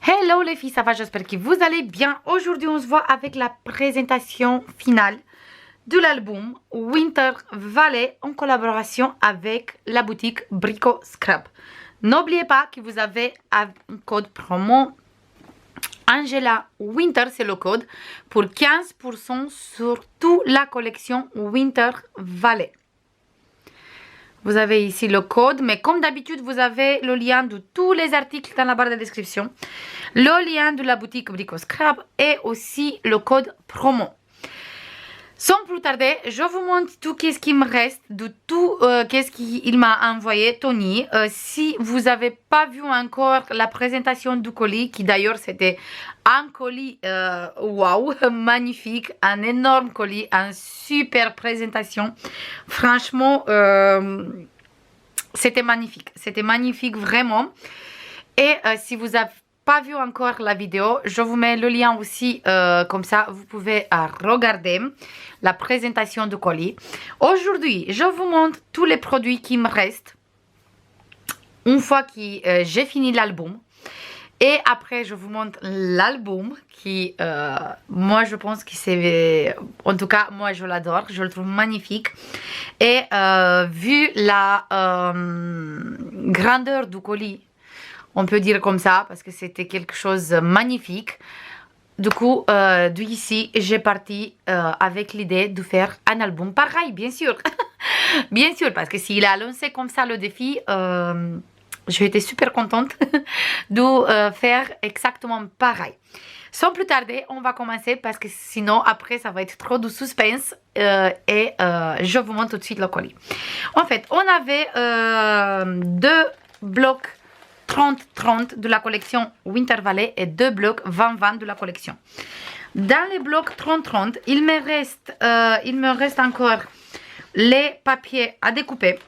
Hello les filles, ça va? J'espère que vous allez bien. Aujourd'hui, on se voit avec la présentation finale de l'album Winter Valley en collaboration avec la boutique Brico Scrap. N'oubliez pas que vous avez un code promo Angela Winter, c'est le code, pour 15% sur toute la collection Winter Valley. Vous avez ici le code, mais comme d'habitude, vous avez le lien de tous les articles dans la barre de description, le lien de la boutique Brico Scrap et aussi le code promo. Sans plus tarder, je vous montre tout ce qui me reste, de tout qu'est-ce qu'il m'a envoyé Tony. Si vous n'avez pas vu encore la présentation du colis, qui d'ailleurs c'était un colis waouh, magnifique, un énorme colis, une super présentation. Franchement, c'était magnifique vraiment. Et si vous avez pas vu encore la vidéo, je vous mets le lien aussi, comme ça vous pouvez regarder la présentation du colis. Aujourd'hui, je vous montre tous les produits qui me restent une fois que j'ai fini l'album. Et après, je vous montre l'album qui, moi, je pense que c'est... En tout cas, moi, je l'adore. Je le trouve magnifique. Et vu la grandeur du colis, on peut dire comme ça, parce que c'était quelque chose de magnifique. Du coup, d'ici, j'ai parti avec l'idée de faire un album pareil, bien sûr. Bien sûr, parce que s'il a lancé comme ça le défi, j'ai été super contente de faire exactement pareil. Sans plus tarder, on va commencer parce que sinon, après, ça va être trop de suspense et je vous montre tout de suite le colis. En fait, on avait deux blocs 30-30 de la collection Winter Valley et deux blocs 20-20 de la collection. Dans les blocs 30-30, il me reste encore les papiers à découper.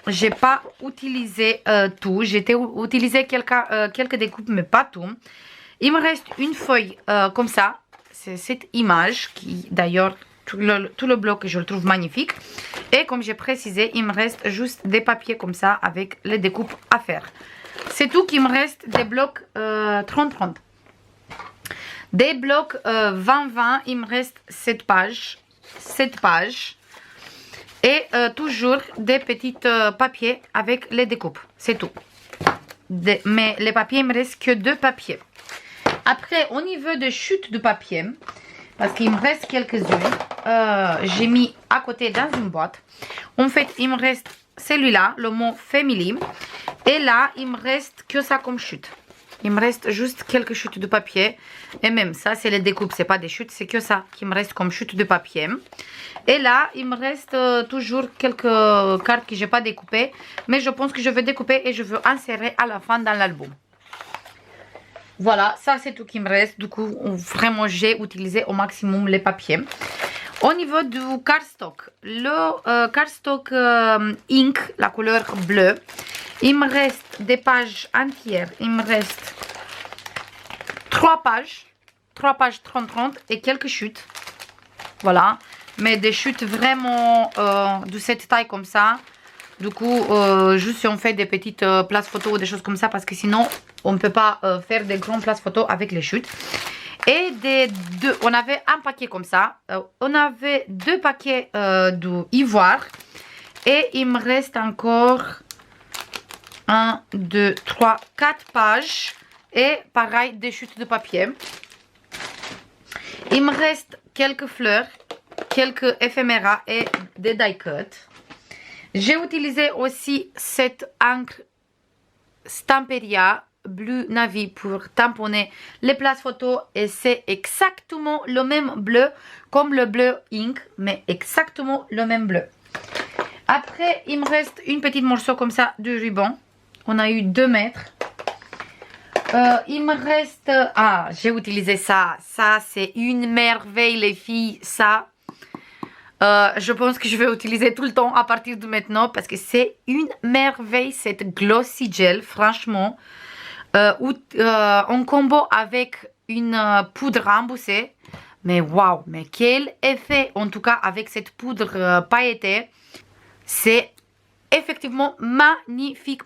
J'ai pas utilisé tout. J'ai utilisé quelques découpes, mais pas tout. Il me reste une feuille comme ça. C'est cette image qui, d'ailleurs, tout le bloc, je le trouve magnifique. Et comme j'ai précisé, il me reste juste des papiers comme ça avec les découpes à faire. C'est tout qui me reste des blocs 30-30. Des blocs 20-20, il me reste 7 pages. 7 pages. Et toujours des petits papiers avec les découpes. C'est tout. Mais les papiers, il me reste que 2 papiers. Après, au niveau de chute de papier, parce qu'il me reste quelques-unes, j'ai mis à côté dans une boîte. En fait, il me reste celui-là, le mot Family. Et là, il me reste que ça comme chute. Il me reste juste quelques chutes de papier. Et même ça, c'est les découpes, c'est pas des chutes, c'est que ça qui me reste comme chute de papier. Et là, il me reste toujours quelques cartes que j'ai pas découpées. Mais je pense que je vais découper et je veux insérer à la fin dans l'album. Voilà, ça c'est tout qui me reste. Du coup, vraiment, j'ai utilisé au maximum les papiers. Au niveau du cardstock, le cardstock ink, la couleur bleue, il me reste des pages entières. Il me reste 3 pages 30-30 et quelques chutes. Voilà, mais des chutes vraiment de cette taille comme ça. Du coup, juste si on fait des petites places photos ou des choses comme ça, parce que sinon, on ne peut pas faire des grandes places photos avec les chutes. Et on avait un paquet comme ça. On avait 2 paquets d'ivoire. Et il me reste encore 1, 2, 3, 4 pages. Et pareil, des chutes de papier. Il me reste quelques fleurs, quelques éphéméras et des die cuts. J'ai utilisé aussi cette encre Stamperia bleu navy pour tamponner les places photos. Et c'est exactement le même bleu comme le bleu ink, mais exactement le même bleu. Après, il me reste une petite morceau comme ça de ruban. On a eu 2 mètres. Il me reste... Ah, j'ai utilisé ça. Ça, c'est une merveille, les filles. Ça, je pense que je vais utiliser tout le temps à partir de maintenant. Parce que c'est une merveille, cette glossy gel. Franchement. En combo avec une poudre remboursée. Mais waouh, mais quel effet. En tout cas, avec cette poudre pailletée. C'est effectivement magnifique.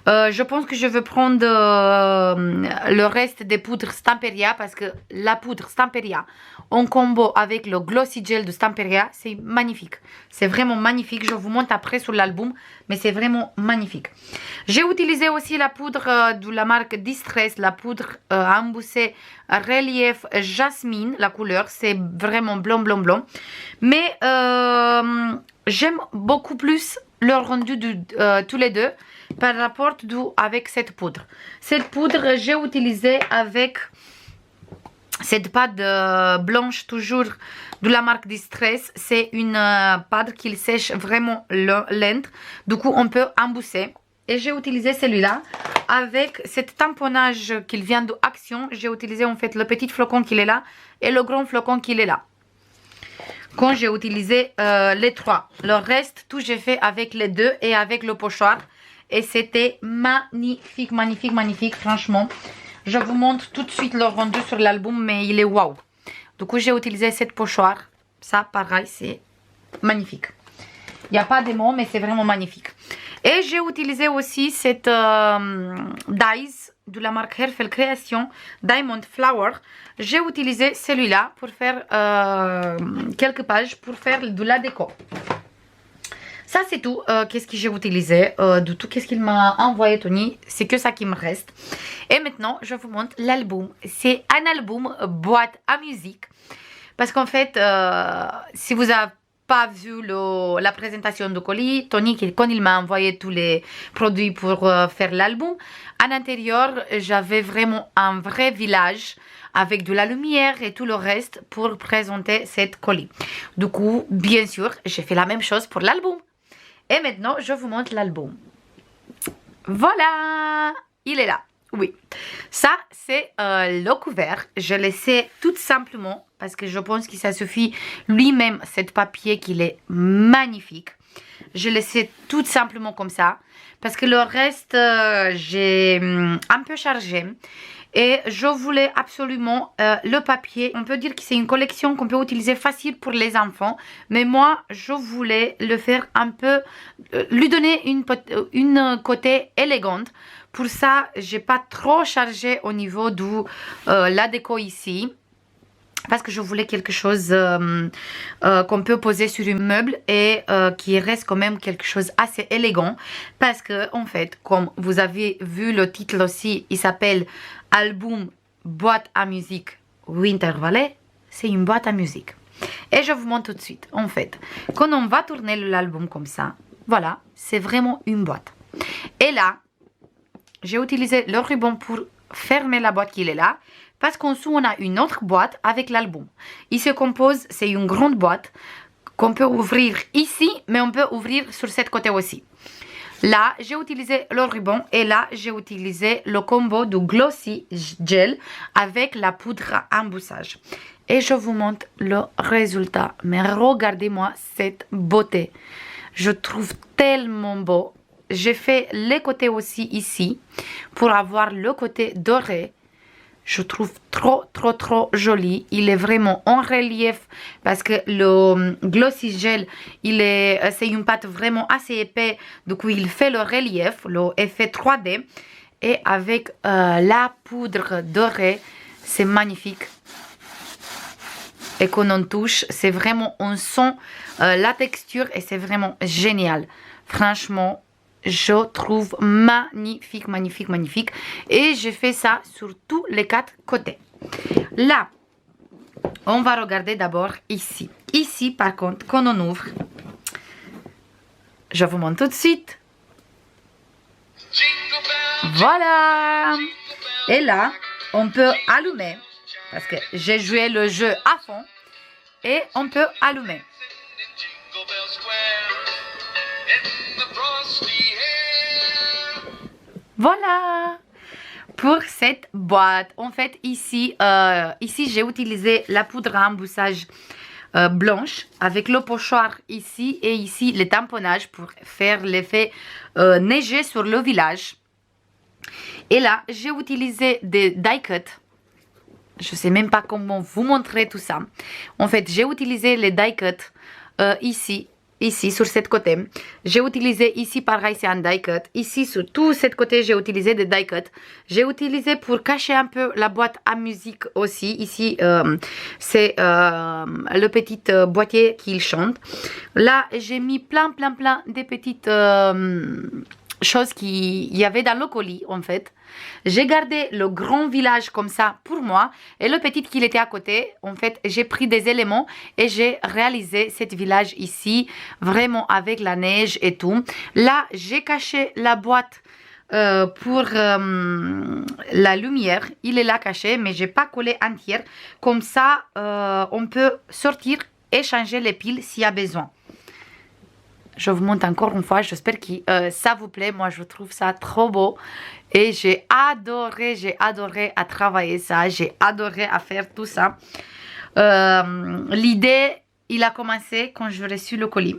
Je pense que je vais prendre le reste des poudres Stamperia parce que la poudre Stamperia en combo avec le Glossy Gel de Stamperia, c'est magnifique. C'est vraiment magnifique. Je vous montre après sur l'album, mais c'est vraiment magnifique. J'ai utilisé aussi la poudre de la marque Distress, la poudre emboussée Relief Jasmine, la couleur, c'est vraiment blanc, blanc, blanc. Mais j'aime beaucoup plus le rendu de tous les deux par rapport avec cette poudre. Cette poudre, j'ai utilisé avec cette pâte blanche toujours de la marque Distress. C'est une pâte qui sèche vraiment lente. Du coup, on peut embousser. Et j'ai utilisé celui-là avec cet tamponnage qu'il vient de Action. J'ai utilisé en fait le petit flocon qui est là et le grand flocon qui est là. Quand j'ai utilisé les trois. Le reste, tout j'ai fait avec les deux et avec le pochoir. Et c'était magnifique, magnifique, magnifique, franchement. Je vous montre tout de suite le rendu sur l'album, mais il est waouh. Du coup, j'ai utilisé cette pochoir. Ça, pareil, c'est magnifique. Il n'y a pas de mots, mais c'est vraiment magnifique. Et j'ai utilisé aussi cette Dies de la marque Herfel Création Diamond Flower. J'ai utilisé celui-là pour faire quelques pages pour faire de la déco. Ça c'est tout. Qu'est-ce que j'ai utilisé de tout qu'est-ce qu'il m'a envoyé Tony. C'est que ça qui me reste. Et maintenant je vous montre l'album. C'est un album boîte à musique. Parce qu'en fait si vous avez pas vu la présentation de colis, Tony, quand il m'a envoyé tous les produits pour faire l'album, à l'intérieur, j'avais vraiment un vrai village avec de la lumière et tout le reste pour présenter cette colis. Du coup, bien sûr, j'ai fait la même chose pour l'album. Et maintenant, je vous montre l'album. Voilà, il est là. Oui, ça c'est le couvert. Je l'ai laissé tout simplement parce que je pense que ça suffit lui-même, cet papier qu'il est magnifique. Je l'ai laissé tout simplement comme ça parce que le reste j'ai un peu chargé. Et je voulais absolument le papier. On peut dire que c'est une collection qu'on peut utiliser facile pour les enfants. Mais moi, je voulais le faire un peu, lui donner une côté élégante. Pour ça, j'ai pas trop chargé au niveau de la déco ici. Parce que je voulais quelque chose qu'on peut poser sur un meuble et qui reste quand même quelque chose assez élégant. Parce que en fait, comme vous avez vu le titre aussi, il s'appelle Album boîte à musique Winter Valley. C'est une boîte à musique. Et je vous montre tout de suite. En fait, quand on va tourner l'album comme ça, voilà, c'est vraiment une boîte. Et là, j'ai utilisé le ruban pour fermer la boîte qui est là. Parce qu'en dessous, on a une autre boîte avec l'album. Il se compose, c'est une grande boîte qu'on peut ouvrir ici, mais on peut ouvrir sur cette côté aussi. Là, j'ai utilisé le ruban et là, j'ai utilisé le combo de Glossy Gel avec la poudre à emboussage. Et je vous montre le résultat. Mais regardez-moi cette beauté. Je trouve tellement beau. J'ai fait les côtés aussi ici pour avoir le côté doré. Je trouve trop joli. Il est vraiment en relief parce que le Glossy Gel, c'est une pâte vraiment assez épais. Du coup, il fait le relief, l'effet 3D. Et avec la poudre dorée, c'est magnifique. Et quand on touche, c'est vraiment, on sent la texture et c'est vraiment génial. Franchement, je trouve magnifique, magnifique, magnifique. Et j'ai fait ça sur tous les 4 côtés. Là, on va regarder d'abord ici. Ici, par contre, quand on ouvre, je vous montre tout de suite. Voilà. Et là, on peut allumer. Parce que j'ai joué le jeu à fond. Et on peut allumer. Voilà pour cette boîte. En fait, ici j'ai utilisé la poudre à emboussage blanche avec le pochoir ici et ici le tamponnage pour faire l'effet neigé sur le village. Et là, j'ai utilisé des die cut. Je sais même pas comment vous montrer tout ça. En fait, j'ai utilisé les die cut ici ici sur cette côté. J'ai utilisé ici pareil, c'est un die cut. Ici sur tout cette côté, j'ai utilisé des die cut. J'ai utilisé pour cacher un peu la boîte à musique aussi. Ici, c'est le petit boîtier qu'il chante. Là, j'ai mis plein de petites choses qu'il y avait dans le colis en fait. J'ai gardé le grand village comme ça pour moi et le petit qui était à côté. En fait, j'ai pris des éléments et j'ai réalisé cette village ici, vraiment avec la neige et tout. Là, j'ai caché la boîte pour la lumière. Il est là caché, mais j'ai pas collé entière. Comme ça, on peut sortir et changer les piles s'il y a besoin. Je vous montre encore une fois, j'espère que ça vous plaît. Moi, je trouve ça trop beau. Et j'ai adoré à travailler ça. J'ai adoré à faire tout ça. L'idée, il a commencé quand j'ai reçu le colis.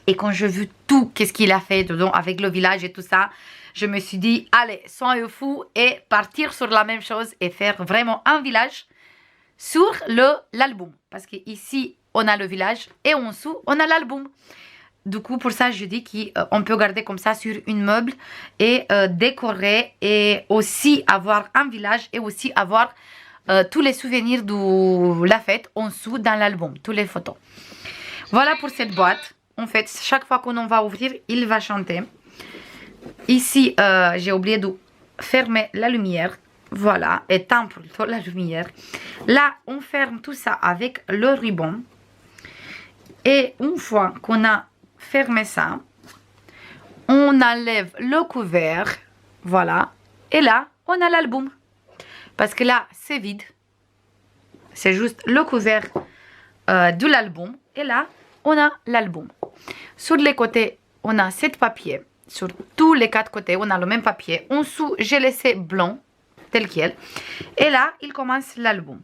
Et quand j'ai vu tout, qu'est-ce qu'il a fait dedans avec le village et tout ça, je me suis dit, allez, soyons fous et partir sur la même chose et faire vraiment un village sur l'album. Parce qu'ici, on a le village et en dessous, on a l'album. Du coup, pour ça, je dis qu'on peut garder comme ça sur une meuble et décorer et aussi avoir un village et aussi avoir tous les souvenirs de la fête en dessous dans l'album, toutes les photos. Voilà pour cette boîte. En fait, chaque fois qu'on en va ouvrir, il va chanter. Ici, j'ai oublié de fermer la lumière. Voilà, éteindre plutôt la lumière. Là, on ferme tout ça avec le ruban. Et une fois qu'on a fermé ça, on enlève le couvert. Voilà. Et là, on a l'album. Parce que là, c'est vide. C'est juste le couvert de l'album. Et là, on a l'album. Sur les côtés, on a 7 papiers. Sur tous les 4 côtés, on a le même papier. En dessous, j'ai laissé blanc, tel quel. Et là, il commence l'album.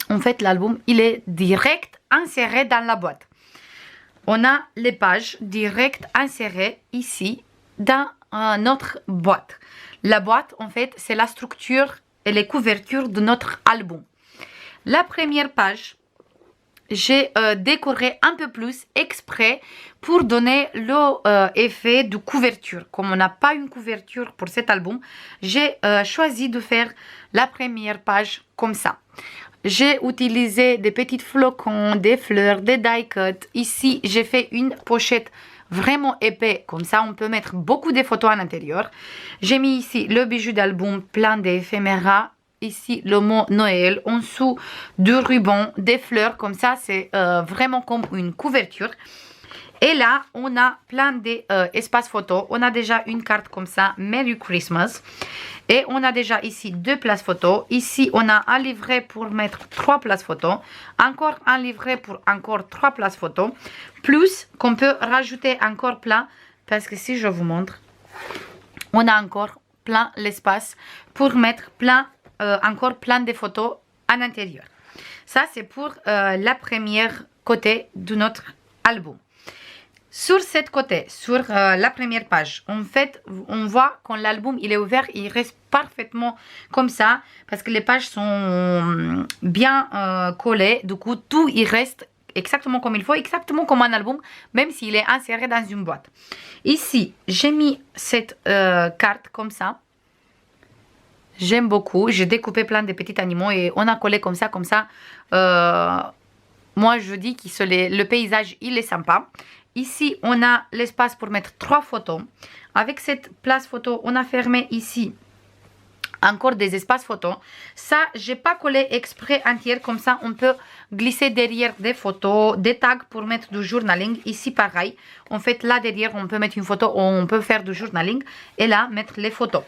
En fait, l'album, il est direct inséré dans la boîte. On a les pages direct insérées ici dans notre boîte. La boîte, en fait, c'est la structure et les couvertures de notre album. La première page, j'ai décoré un peu plus exprès pour donner l'effet de couverture. Comme on n'a pas une couverture pour cet album, j'ai choisi de faire la première page comme ça. J'ai utilisé des petits flocons, des fleurs, des die cuts. Ici, j'ai fait une pochette vraiment épais. Comme ça, on peut mettre beaucoup de photos à l'intérieur. J'ai mis ici le bijou d'album plein d'éphéméras. Ici, le mot Noël. En dessous, du ruban, des fleurs. Comme ça, c'est vraiment comme une couverture. Et là, on a plein d'espaces photos. On a déjà une carte comme ça, Merry Christmas. Et on a déjà ici 2 places photos. Ici, on a un livret pour mettre 3 places photos. Encore un livret pour encore 3 places photos. Plus qu'on peut rajouter encore plein. Parce que si je vous montre, on a encore plein l'espace pour mettre encore plein de photos à l'intérieur. Ça, c'est pour la première côté de notre album. Sur cette côté, sur la première page, en fait, on voit quand l'album il est ouvert, il reste parfaitement comme ça parce que les pages sont bien collées. Du coup, tout il reste exactement comme il faut, exactement comme un album, même s'il est inséré dans une boîte. Ici, j'ai mis cette carte comme ça. J'aime beaucoup. J'ai découpé plein de petits animaux et on a collé comme ça, comme ça. Moi, je dis que le paysage, il est sympa. Ici, on a l'espace pour mettre 3 photos. Avec cette place photo, on a fermé ici encore des espaces photos. Ça, j'ai pas collé exprès entière. Comme ça, on peut glisser derrière des photos, des tags pour mettre du journaling. Ici, pareil. En fait, là, derrière, on peut mettre une photo. On peut faire du journaling. Et là, mettre les photos.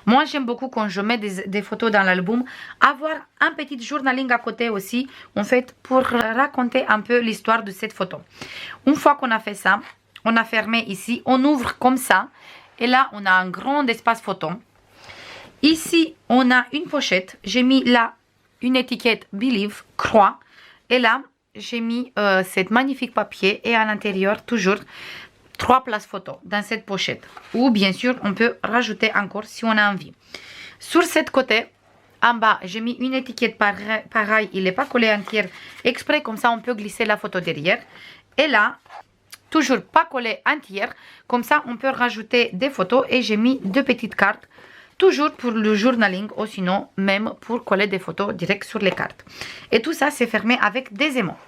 Moi, j'aime beaucoup quand je mets des photos dans l'album, avoir un petit journaling à côté aussi, en fait, pour raconter un peu l'histoire de cette photo. Une fois qu'on a fait ça, on a fermé ici, on ouvre comme ça, et là, on a un grand espace photo. Ici, on a une pochette, j'ai mis là une étiquette Believe, croix, et là, j'ai mis cette magnifique papier, et à l'intérieur, toujours 3 places photos dans cette pochette. Ou bien sûr, on peut rajouter encore si on a envie. Sur cette côté, en bas, j'ai mis une étiquette pareil. Il n'est pas collé entière exprès. Comme ça, on peut glisser la photo derrière. Et là, toujours pas collé entière. Comme ça, on peut rajouter des photos. Et j'ai mis 2 petites cartes. Toujours pour le journaling ou sinon même pour coller des photos directes sur les cartes. Et tout ça, c'est fermé avec des aimants.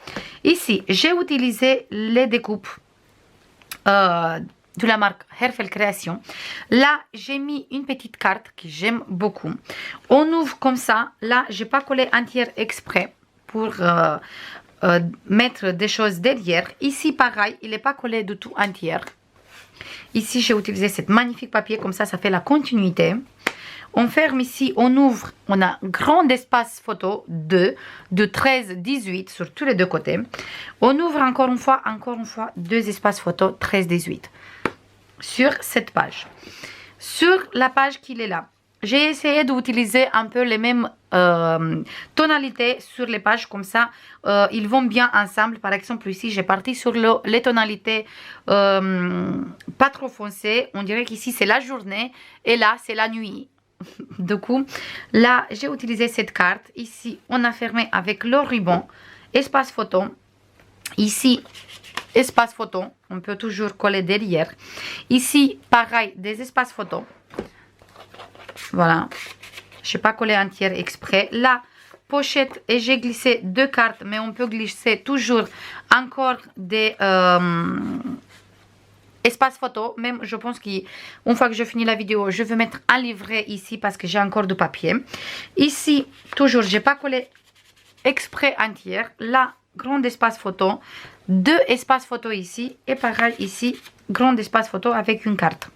Ici, j'ai utilisé les découpes de la marque Hairfell Création. Là, j'ai mis une petite carte que j'aime beaucoup. On ouvre comme ça. Là, j'ai pas collé entière exprès pour mettre des choses derrière. Ici, pareil, il n'est pas collé du tout entière. Ici, j'ai utilisé cette magnifique papier. Comme ça fait la continuité. On ferme ici, on ouvre, on a grand espace photo de 13-18 sur tous les deux côtés. On ouvre encore une fois, 2 espaces photo 13-18 sur cette page. Sur la page qui est là, j'ai essayé d'utiliser un peu les mêmes tonalités sur les pages, comme ça ils vont bien ensemble. Par exemple ici j'ai parti sur les tonalités pas trop foncées. On dirait qu'ici c'est la journée et là c'est la nuit. Du coup, là, j'ai utilisé cette carte. Ici, on a fermé avec le ruban. Espace photo. Ici, espace photo. On peut toujours coller derrière. Ici, pareil, des espaces photo. Voilà. Je n'ai pas collé entière exprès. Là, pochette. Et j'ai glissé 2 cartes. Mais on peut glisser toujours encore des... espace photo, même je pense qu'une fois que je finis la vidéo, je vais mettre un livret ici parce que j'ai encore du papier. Ici, toujours, j'ai pas collé exprès entière. Là, grand espace photo, 2 espaces photo ici et pareil ici, grand espace photo avec une carte.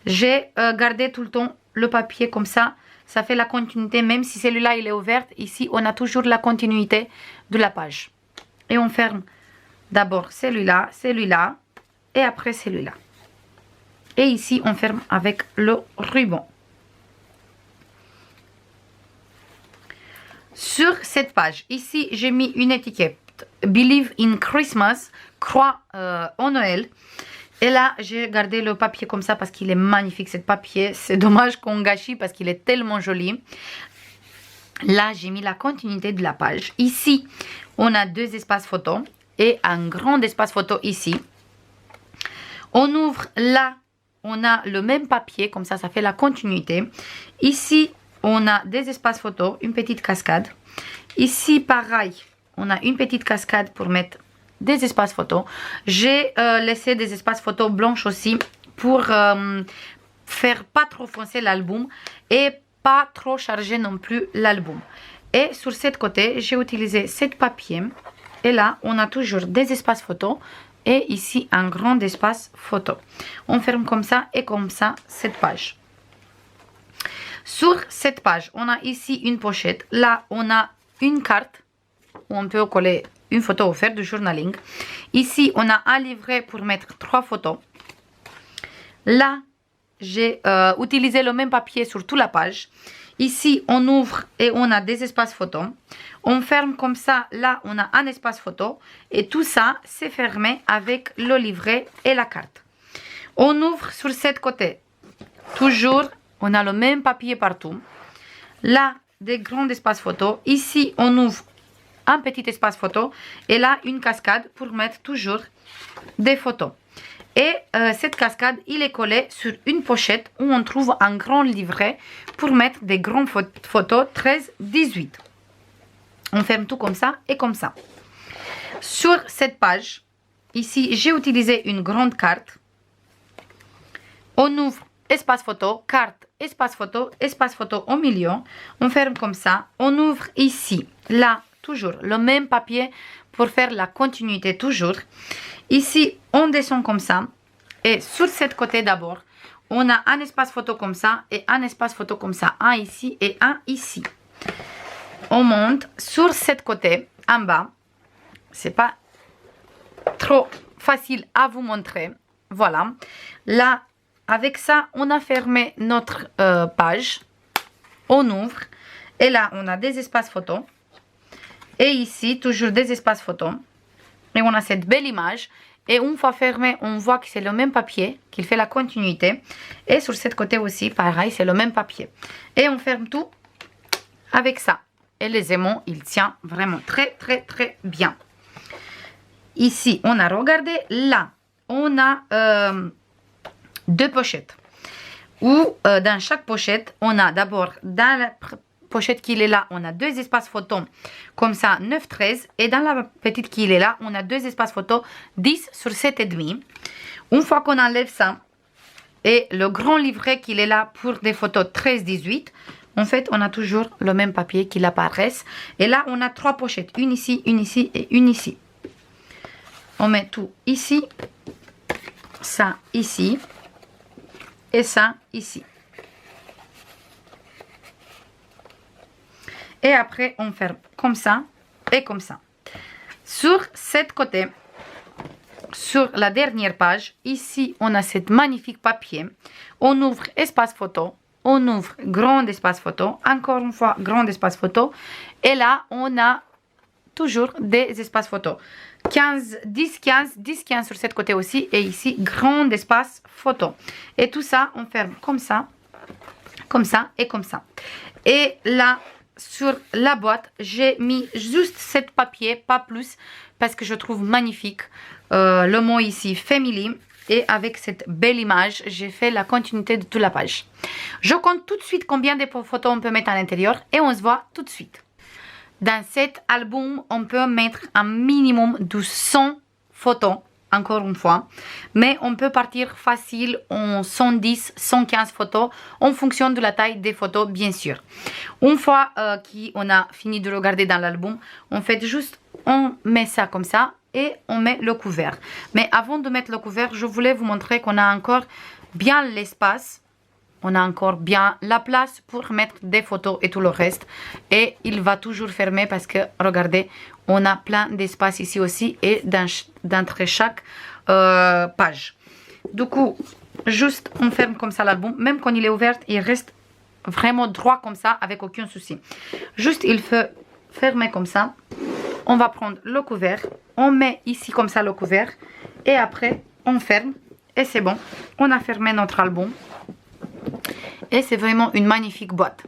J'ai gardé tout le temps le papier comme ça fait la continuité, même si celui-là il est ouvert. Ici, on a toujours la continuité de la page. Et on ferme d'abord celui-là, celui-là. Et après celui-là. Et ici, on ferme avec le ruban. Sur cette page, ici, j'ai mis une étiquette. Believe in Christmas, croix en Noël. Et là, j'ai gardé le papier comme ça parce qu'il est magnifique, ce papier. C'est dommage qu'on gâchit parce qu'il est tellement joli. Là, j'ai mis la continuité de la page. Ici, on a 2 espaces photo et un grand espace photo ici. On ouvre là, on a le même papier, comme ça fait la continuité. Ici, on a des espaces photos, une petite cascade. Ici, pareil, on a une petite cascade pour mettre des espaces photos. J'ai laissé des espaces photos blanches aussi pour faire pas trop foncer l'album et pas trop charger non plus l'album. Et sur ce côté, j'ai utilisé ce papier. Et là, on a toujours des espaces photos. Et ici, un grand espace photo. On ferme comme ça et comme ça cette page. Sur cette page, on a ici une pochette. Là, on a une carte où on peut coller une photo ou faire du journaling. Ici, on a un livret pour mettre 3 photos. Là, j'ai utilisé le même papier sur toute la page. Ici, on ouvre et on a des espaces photos. On ferme comme ça. Là, on a un espace photo. Et tout ça, c'est fermé avec le livret et la carte. On ouvre sur ce côté. Toujours, on a le même papier partout. Là, des grands espaces photos. Ici, on ouvre un petit espace photo. Et là, une cascade pour mettre toujours des photos. Et cette cascade, il est collé sur une pochette où on trouve un grand livret pour mettre des grandes photos 13-18. On ferme tout comme ça et comme ça. Sur cette page, ici, j'ai utilisé une grande carte. On ouvre espace photo, carte, espace photo au milieu. On ferme comme ça. On ouvre ici, là, toujours le même papier pour faire la continuité toujours. Ici, on descend comme ça. Et sur ce côté d'abord, on a un espace photo comme ça et un espace photo comme ça. Un ici et un ici. On monte sur ce côté en bas. C'est pas trop facile à vous montrer. Voilà. Là, avec ça, on a fermé notre page. On ouvre. Et là, on a des espaces photos. Et ici, toujours des espaces photos. Et on a cette belle image. Et une fois fermé, on voit que c'est le même papier, qu'il fait la continuité. Et sur ce côté aussi, pareil, c'est le même papier. Et on ferme tout avec ça. Et les aimants, ils tiennent vraiment très, très, très bien. Ici, on a regardé. Là, on a 2 pochettes. Où dans chaque pochette, on a d'abord dans la pochette qui est là, on a 2 espaces photos comme ça 9-13 et dans la petite qui est là, on a 2 espaces photos 10 sur 7,5. Une fois qu'on enlève ça et le grand livret qui est là pour des photos 13-18, en fait, on a toujours le même papier qui apparaît. Et là, on a 3 pochettes, une ici et une ici. On met tout ici, ça ici. Et ça ici. Et après, on ferme comme ça et comme ça. Sur cette côté, sur la dernière page, ici, on a cette magnifique papier. On ouvre espace photo. On ouvre grand espace photo. Encore une fois, grand espace photo. Et là, on a toujours des espaces photos. 15, 10, 15, 10, 15 sur cette côté aussi. Et ici, grand espace photo. Et tout ça, on ferme comme ça et comme ça. Et là, sur la boîte, j'ai mis juste cet papier, pas plus, parce que je trouve magnifique. Le mot ici, Family. Et avec cette belle image, j'ai fait la continuité de toute la page. Je compte tout de suite combien de photos on peut mettre à l'intérieur. Et on se voit tout de suite. Dans cet album, on peut mettre un minimum de 100 photos, encore une fois. Mais on peut partir facile en 110, 115 photos, en fonction de la taille des photos, bien sûr. Une fois qu'on a fini de regarder dans l'album, on fait juste, on met ça comme ça et on met le couvert. Mais avant de mettre le couvert, je voulais vous montrer qu'on a encore bien l'espace. On a encore bien la place pour mettre des photos et tout le reste. Et il va toujours fermer parce que, regardez, on a plein d'espace ici aussi et d'entre chaque page. Du coup, juste on ferme comme ça l'album. Même quand il est ouvert, il reste vraiment droit comme ça avec aucun souci. Juste, il faut fermer comme ça. On va prendre le couvert. On met ici comme ça le couvert. Et après, on ferme. Et c'est bon. On a fermé notre album. Et c'est vraiment une magnifique boîte.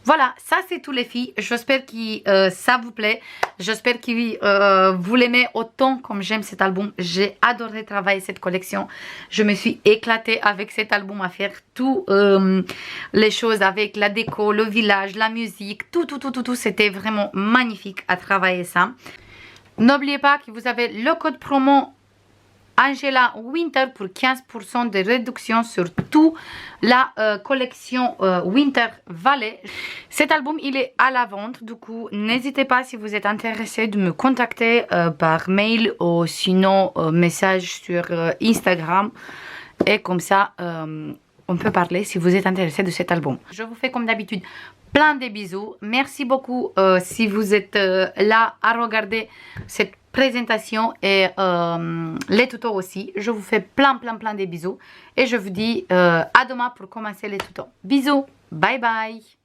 Voilà, ça c'est tout les filles. J'espère que ça vous plaît. J'espère que vous l'aimez autant comme j'aime cet album. J'ai adoré travailler cette collection. Je me suis éclatée avec cet album à faire tout les choses avec la déco, le village, la musique, tout. C'était vraiment magnifique à travailler ça. N'oubliez pas que vous avez le code promo Angela Winter pour 15% de réduction sur toute la collection Winter Valley. Cet album, il est à la vente. Du coup, n'hésitez pas si vous êtes intéressé de me contacter par mail ou sinon message sur Instagram. Et comme ça, on peut parler si vous êtes intéressé de cet album. Je vous fais comme d'habitude plein de bisous. Merci beaucoup si vous êtes là à regarder cette présentation et les tutos aussi. Je vous fais plein de bisous et je vous dis à demain pour commencer les tutos. Bisous, bye bye.